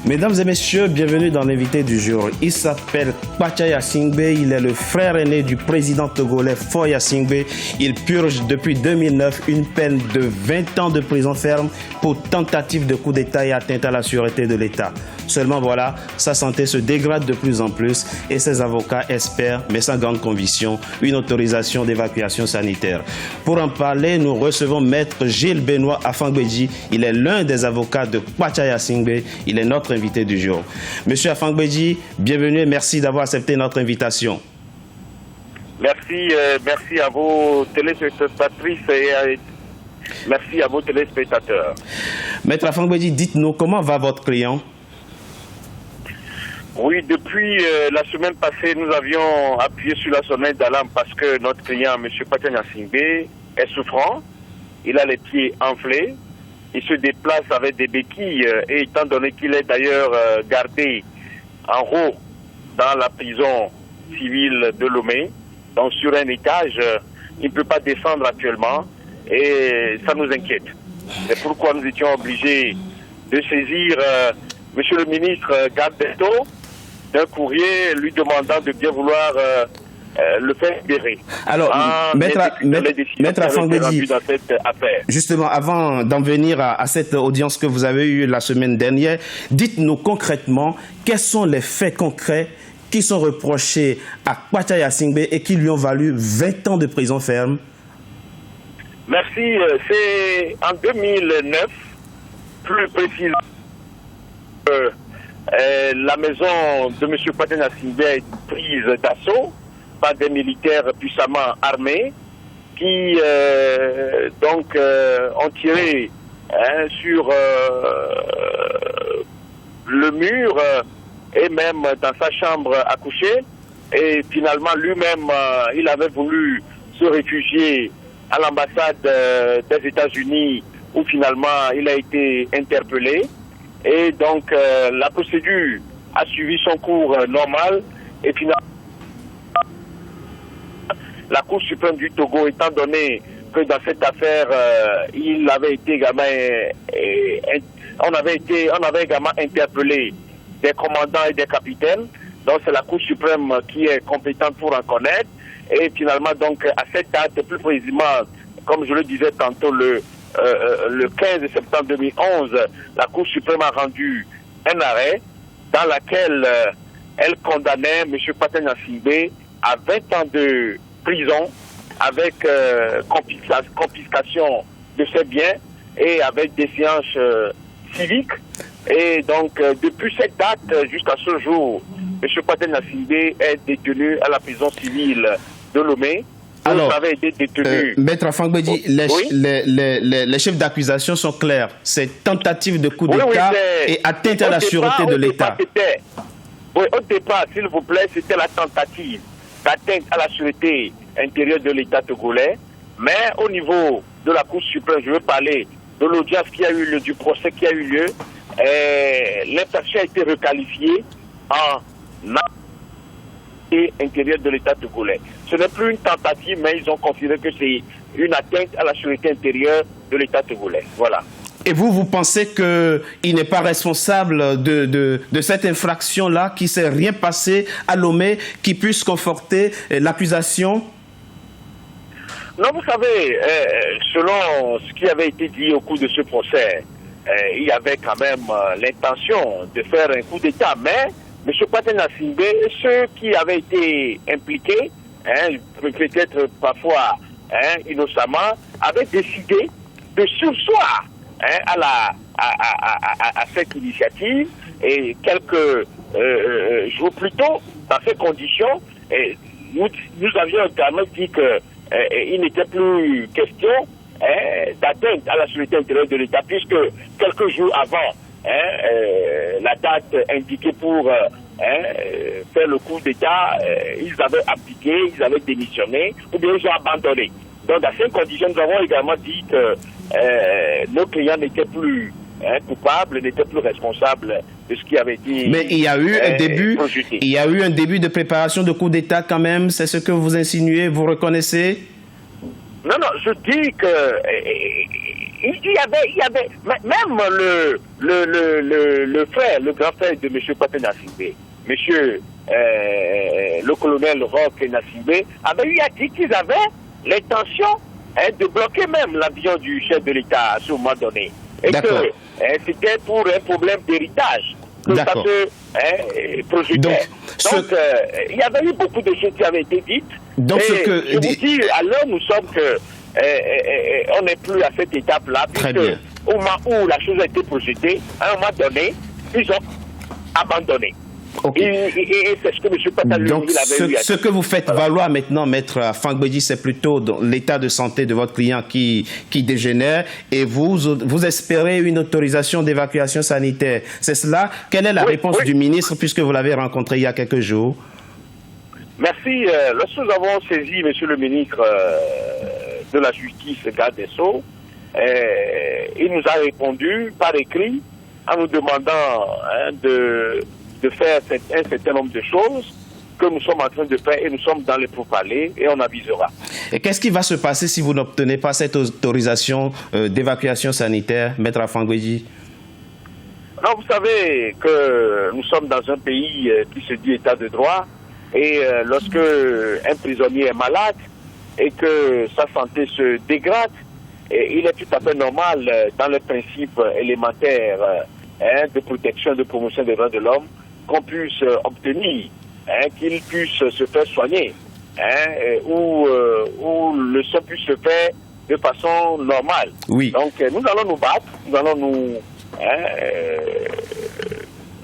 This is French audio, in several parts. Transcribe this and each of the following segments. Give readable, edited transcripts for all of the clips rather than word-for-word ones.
Mesdames et messieurs, bienvenue dans l'invité du jour. Il s'appelle Kpacha Yassingbe, il est le frère aîné du président togolais Faure Yassingbe. Il purge depuis 2009 une peine de 20 ans de prison ferme pour tentative de coup d'État et atteinte à la sûreté de l'État. Seulement voilà, sa santé se dégrade de plus en plus et ses avocats espèrent, mais sans grande conviction, une autorisation d'évacuation sanitaire. Pour en parler, nous recevons Maître Gilles Benoît Afangbeji. Il est l'un des avocats de Kpacha Yassingbe. Il est notre invité du jour. Monsieur Afangbeji, bienvenue et merci d'avoir accepté notre invitation. Merci à vos téléspectatrices et merci à vos téléspectateurs. Maître Afangbeji, dites-nous comment va votre client? Oui, depuis la semaine passée, nous avions appuyé sur la sonnette d'alarme parce que notre client, M. Kpacha Yassingbe, est souffrant. Il a les pieds enflés. Il se déplace avec des béquilles et étant donné qu'il est d'ailleurs gardé en haut dans la prison civile de Lomé, donc sur un étage, il ne peut pas descendre actuellement et ça nous inquiète. C'est pourquoi nous étions obligés de saisir Monsieur le ministre Garde des Sceaux d'un courrier lui demandant de bien vouloir le faire libérer. Alors, Maître Afangbeji, justement, avant d'en venir à cette audience que vous avez eue la semaine dernière, dites-nous concrètement quels sont les faits concrets qui sont reprochés à Kpacha Yassingbe et qui lui ont valu 20 ans de prison ferme. Merci. C'est en 2009, plus précisément, la maison de M. Kpacha Yassingbe est prise d'assaut par des militaires puissamment armés qui ont tiré sur le mur et même dans sa chambre à coucher. Et finalement, lui-même, il avait voulu se réfugier à l'ambassade des États-Unis où finalement il a été interpellé. Et donc, la procédure a suivi son cours normal et finalement, la Cour suprême du Togo, étant donné que dans cette affaire, il avait été également, on avait également interpellé des commandants et des capitaines. Donc c'est la Cour suprême qui est compétente pour en connaître. Et finalement, donc à cette date, plus précisément, comme je le disais tantôt, le 15 septembre 2011, la Cour suprême a rendu un arrêt dans lequel elle condamnait M. Kpacha Yassingbe à 20 ans de prison avec confiscation de ses biens et avec des séances civiques. Et donc, depuis cette date jusqu'à ce jour, M. Kpacha Yassingbe est détenu à la prison civile de Lomé. Alors, Maître Afangbeji, les chefs d'accusation sont clairs. C'est tentative de coup d'État et atteinte à la sûreté de l'État. Oui, au départ, s'il vous plaît, c'était la tentative d'atteinte à la sûreté intérieure de l'État togolais. Mais au niveau de la Cour suprême, je veux parler de l'audience qui a eu lieu, du procès qui a eu lieu. L'infraction a été requalifiée en intérieur de l'État togolais. Ce n'est plus une tentative, mais ils ont considéré que c'est une atteinte à la sûreté intérieure de l'État togolais. Voilà. Et vous pensez qu'il n'est pas responsable de cette infraction-là, qu'il ne s'est rien passé à Lomé, qui puisse conforter l'accusation? Non, vous savez, selon ce qui avait été dit au cours de ce procès, il y avait quand même l'intention de faire un coup d'État, mais M. Kpacha Yassingbe et ceux qui avaient été impliqués, peut-être parfois innocemment, avaient décidé de surseoir à cette initiative et quelques jours plus tôt, dans ces conditions, nous avions également dit qu'il n'était plus question d'atteinte à la sûreté intérieure de l'État, puisque quelques jours avant la date indiquée pour faire le coup d'État, ils avaient abdiqué, ils avaient démissionné, ou bien ils ont abandonné. Donc dans ces conditions, nous avons également dit que nos clients n'étaient plus coupables, n'étaient plus responsables de ce qui avait été. Mais il y a eu un début, il y a eu un début de préparation de coup d'État quand même, c'est ce que vous insinuez, vous reconnaissez? Non, je dis que il y avait même le frère, le grand frère de M. Paté Gnassingbé, le colonel Roch Gnassingbé, avait eu à dire qu'ils avaient l'intention de bloquer même l'avion du chef de l'État à ce moment donné. Et que c'était pour un problème d'héritage que ça se projetait. Donc, il y avait eu beaucoup de choses qui avaient été dites. Donc, je vous dis, alors nous sommes que on n'est plus à cette étape-là, puisque au moment où la chose a été projetée, à un moment donné, ils ont abandonné. Et c'est ce que M. Patal Donc, ce que vous faites valoir maintenant, Maître Fangbedji, c'est plutôt l'état de santé de votre client qui dégénère et vous espérez une autorisation d'évacuation sanitaire. C'est cela? Quelle est la réponse du ministre puisque vous l'avez rencontré il y a quelques jours? Merci. Lorsque nous avons saisi M. le ministre de la Justice, garde des Sceaux, il nous a répondu par écrit en nous demandant de faire un certain nombre de choses que nous sommes en train de faire et nous sommes dans les pourparlers et on avisera. Et qu'est-ce qui va se passer si vous n'obtenez pas cette autorisation d'évacuation sanitaire, Maître Fangbedji? Non, vous savez que nous sommes dans un pays qui se dit état de droit et lorsque un prisonnier est malade et que sa santé se dégrade, il est tout à fait normal dans les principes élémentaires de protection, de promotion des droits de l'homme qu'on puisse obtenir, qu'il puisse se faire soigner, ou le soin puisse se faire de façon normale. Oui. Donc nous allons nous battre, nous allons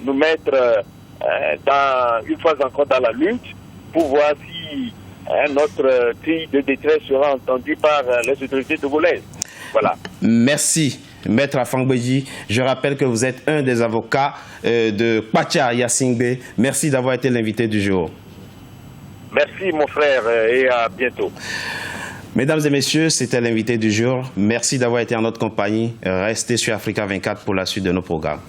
nous mettre une fois encore dans la lutte pour voir si notre cri de détresse sera entendu par les autorités togolaises. Voilà. Merci. Maître Fangbedji, je rappelle que vous êtes un des avocats de Kpacha Gnassingbé. Merci d'avoir été l'invité du jour. Merci mon frère et à bientôt. Mesdames et messieurs, c'était l'invité du jour. Merci d'avoir été en notre compagnie. Restez sur Africa 24 pour la suite de nos programmes.